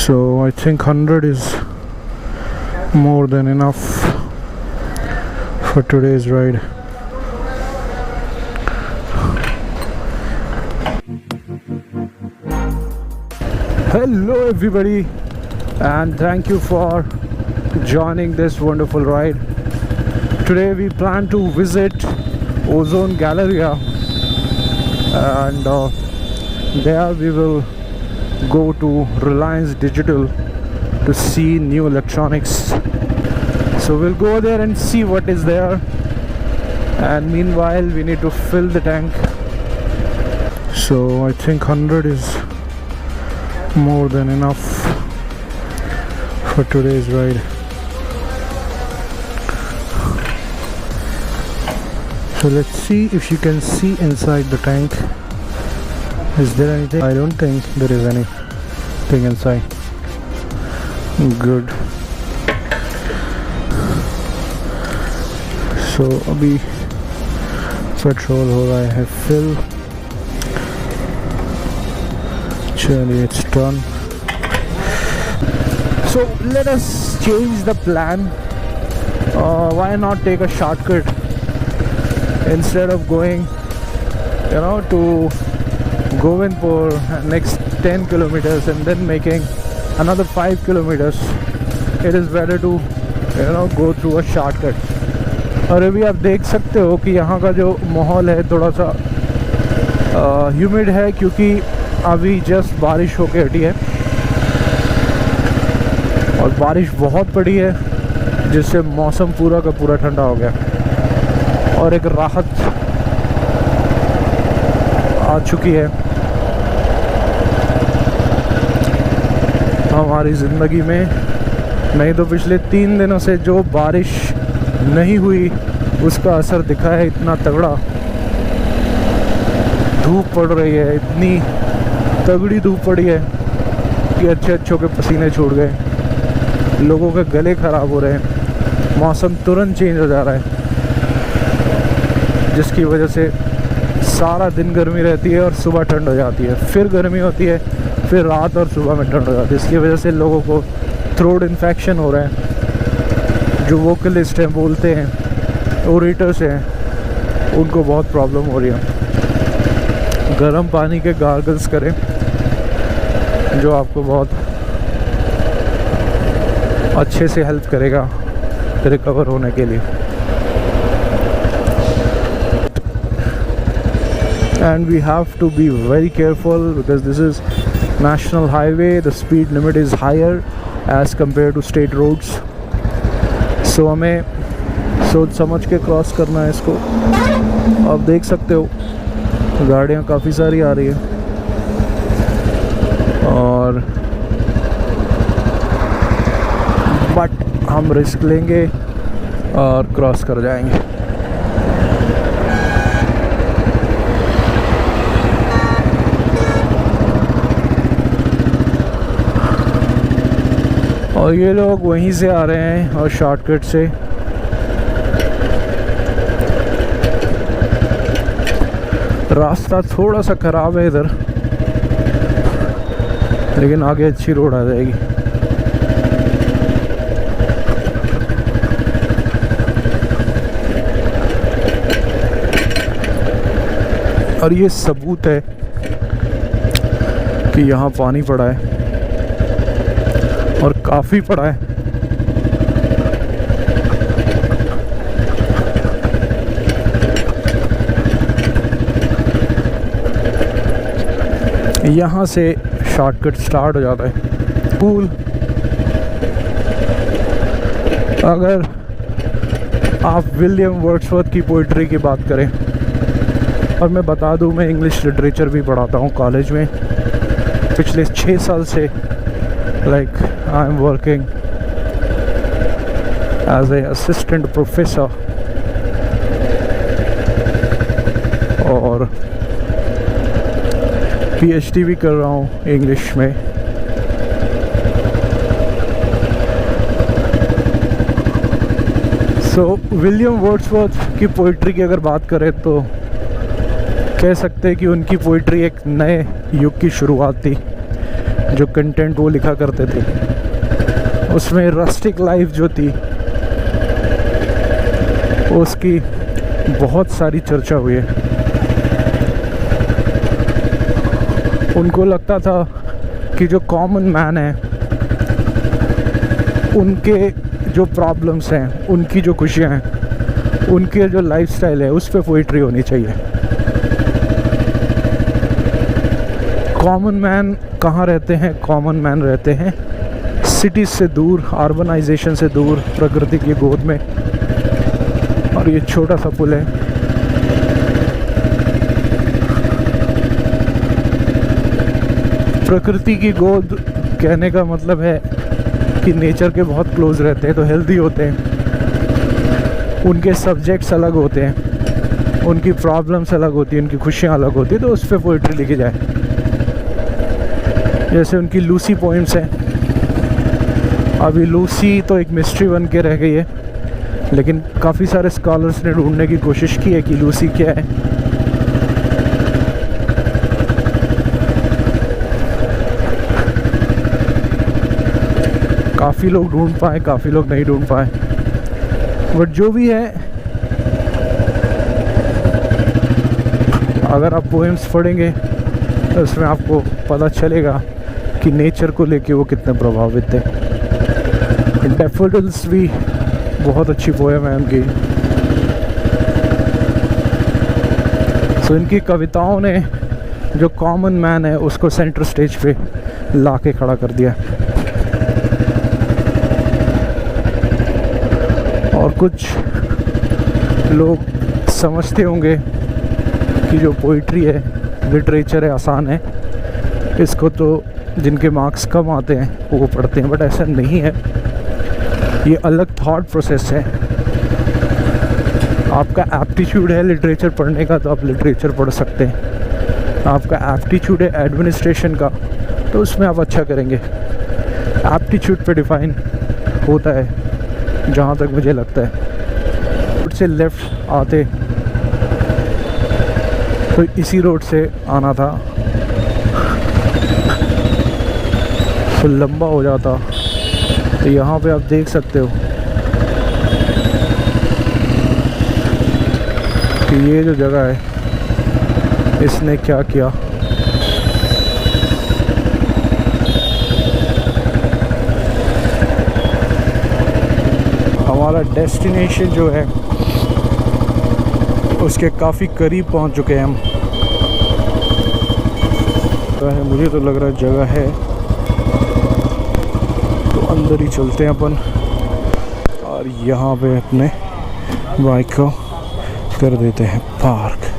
So I think 100 is more than enough for today's ride. Hello everybody, and thank you for joining this wonderful ride. Today we plan to visit Ozone Galleria, and there we will go to Reliance Digital to see new electronics. So we'll go there and see what is there, and meanwhile we need to fill the tank. So I think 100 is more than enough for today's ride. So let's see if you can see inside the tank. Is there anything? I don't think there is anything inside. Good. So अभी petrol हो रहा है fill. Chaliye, it's done. So let us change the plan. Why not take a shortcut instead of going, to Govindpur next 10 kilometers and then making another 5 kilometers. It is better to go through a shortcut. और अभी आप देख सकते हो कि यहाँ का जो माहौल है थोड़ा सा ह्यूमिड है, क्योंकि अभी जस्ट बारिश होके हटी है और बारिश बहुत पड़ी है, जिससे मौसम पूरा का पूरा ठंडा हो गया और एक राहत आ चुकी है हमारी ज़िंदगी में. नहीं तो पिछले 3 दिनों से जो बारिश नहीं हुई उसका असर दिखा है. इतना तगड़ा धूप पड़ रही है, इतनी तगड़ी धूप पड़ी है कि अच्छों के पसीने छूट गए, लोगों के गले ख़राब हो रहे हैं. मौसम तुरंत चेंज हो जा रहा है, जिसकी वजह से सारा दिन गर्मी रहती है और सुबह ठंड हो जाती है, फिर गर्मी होती है, फिर रात और सुबह में ठंड हो जाती है. इसकी वजह से लोगों को थ्रोट इन्फेक्शन हो रहा है. जो वोकलिस्ट हैं, बोलते हैं, ओरेटर्स हैं, उनको बहुत प्रॉब्लम हो रही है. गर्म पानी के गार्गल्स करें, जो आपको बहुत अच्छे से हेल्प करेगा रिकवर होने के लिए. And we have to be very careful because this is national highway. The speed limit is higher as compared to state roads. So हमें सोच समझ के क्रॉस करना है इसको. आप देख सकते हो गाड़ियाँ काफ़ी सारी आ रही है और बट हम रिस्क लेंगे और क्रॉस कर जाएंगे. और ये लोग वहीं से आ रहे हैं और शॉर्टकट से. रास्ता थोड़ा सा ख़राब है इधर, लेकिन आगे अच्छी रोड आ जाएगी. और ये सबूत है कि यहाँ पानी पड़ा है और काफ़ी पड़ा है. यहाँ से शॉर्टकट स्टार्ट हो जाता है. कूल. अगर आप विलियम वर्ड्सवर्थ की पोइट्री की बात करें, और मैं बता दूं मैं इंग्लिश लिटरेचर भी पढ़ाता हूँ कॉलेज में पिछले 6 साल से. Like I'm working as a assistant professor और PhD भी कर रहा हूँ इंग्लिश में. सो विलियम वर्ड्सवर्थ की पोइट्री की अगर बात करें तो कह सकते हैं कि उनकी पोइट्री एक नए युग की शुरुआत थी. जो कंटेंट वो लिखा करते थे, उसमें रस्टिक लाइफ जो थी उसकी बहुत सारी चर्चा हुई है। उनको लगता था कि जो कॉमन मैन है उनके जो प्रॉब्लम्स हैं, उनकी जो खुशियां हैं, उनके जो लाइफस्टाइल है उस पे पोइट्री होनी चाहिए। कॉमन मैन कहाँ रहते हैं? कॉमन मैन रहते हैं सिटीज़ से दूर, अर्बनाइजेशन से दूर, प्रकृति की गोद में। और ये छोटा सा पुल है, प्रकृति की गोद कहने का मतलब है कि नेचर के बहुत क्लोज रहते हैं तो हेल्दी होते हैं, उनके सब्जेक्ट्स अलग होते हैं, उनकी प्रॉब्लम्स अलग होती हैं, उनकी खुशियाँ अलग होती हैं, तो उस पर पोइट्री लिखी जाए। जैसे उनकी लूसी पोइम्स हैं। अभी लूसी तो एक मिस्ट्री बन के रह गई है, लेकिन काफ़ी सारे स्कॉलर्स ने ढूंढने की कोशिश की है कि लूसी क्या है। काफ़ी लोग ढूंढ पाए, काफ़ी लोग नहीं ढूंढ पाए, बट जो भी है, अगर आप पोएम्स पढ़ेंगे तो उसमें आपको पता चलेगा कि नेचर को लेके वो कितने प्रभावित थे। डैफोडिल्स भी बहुत अच्छी पोएम है उनकी। सो इनकी कविताओं ने जो कॉमन मैन है उसको सेंटर स्टेज पे ला के खड़ा कर दिया। और कुछ लोग समझते होंगे कि जो पोइट्री है, लिटरेचर है, आसान है, इसको तो जिनके मार्क्स कम आते हैं वो पढ़ते हैं, बट ऐसा नहीं है। ये अलग थॉट प्रोसेस है। आपका एप्टीट्यूड है लिटरेचर पढ़ने का तो आप लिटरेचर पढ़ सकते हैं। आपका एप्टीट्यूड है एडमिनिस्ट्रेशन का तो उसमें आप अच्छा करेंगे। एप्टीट्यूड पे डिफाइन होता है जहाँ तक मुझे लगता है। रोड से लेफ़्ट आते तो इसी रोड से आना था तो लंबा हो जाता। तो यहाँ पे आप देख सकते हो कि ये जो जगह है इसने क्या किया। हमारा डेस्टिनेशन जो है उसके काफ़ी करीब पहुंच चुके हैं हम। तो मुझे तो लग रहा है जगह है, तो अंदर ही चलते हैं अपन और यहाँ पे अपने बाइक को कर देते हैं पार्क।